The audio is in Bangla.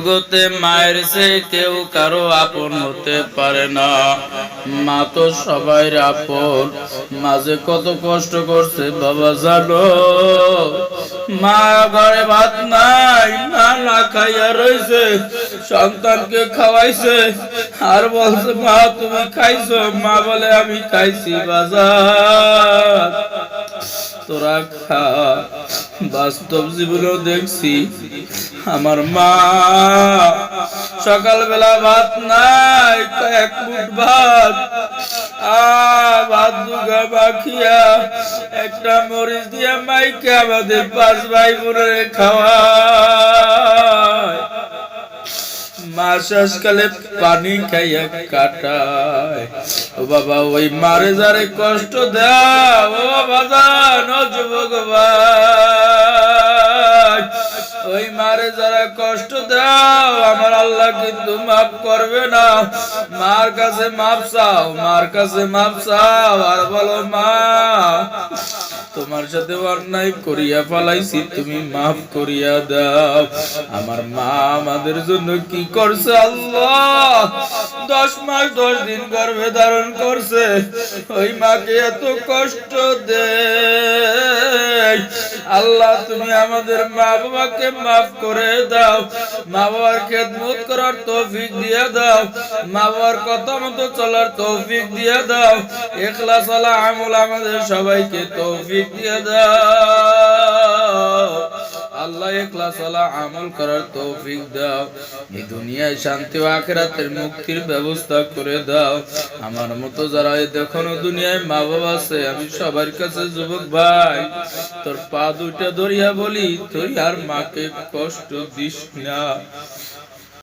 জগতে মায়ের চেয়ে কেউ কারো আপন হতে পারে না। মা তো সবাই আপন। মাঝে কত কষ্ট করছে বাবা জানো। মা ঘরে ভাত নাই, মা না খাইয়া রইছে, সন্তানকে খাওয়াইছে আর বলছে মা তুমি খাইছো। মা বলে আমি খাইছি বাজার, তোরা খা। বাস্তব জীবনেও দেখছি আমার মা সকালবেলা ভাত নাই, এক মুঠ ভাত ভাত দুগা মাখিয়া একটা মরিচ দিয়া মাইকে আমাদের 5 ভাই বোনের খাওয়ায়। মা শেষকালে পানি খাইয়া কাটায়। ও বাবা ওই মারে যারে কষ্ট দাও, ও বাজান, ও যুবক ভাই, ওই মারে যারা কষ্ট দাও আমার আল্লাহ কিন্তু মাফ করবে না। মার কাছে মাফ চাও, মার কাছে মাফ চাও আর বলো মা তোমার সাথে অন্যায় করিয়া ফেলাইছি, তুমি মাফ করিয়া দাও। আমার মা আমাদের জন্য কি করছে আল্লাহ, 10 মাস 10 দিন গর্ভে ধারণ করছে। ওই মাকে এত কষ্ট দে আল্লাহ, তুমি আমাদের মা বাবাকে মাফ করে দাও। মা বাবার খেদমত করার তৌফিক দিয়ে দাও, মা বাবার কথা মতো চলার তৌফিক দিয়ে দাও। ইখলাস ওয়ালা আমল আমাদের সবাইকে তৌফিক দিয়ে দাও আল্লাহ, ইখলাস ওয়ালা আমল করার তৌফিক দাও। এই দুনিয়ায় শান্তি ও আখিরাতের মুক্তির ব্যবস্থা করে দাও। আমার মতো যারা এখনো দুনিয়ায় মা বাবা আছে, আমি সবার কাছে যুবক ভাই তোর পা দুইটা ধরিয়া বলি তুই আর মাকে কষ্ট দিস না।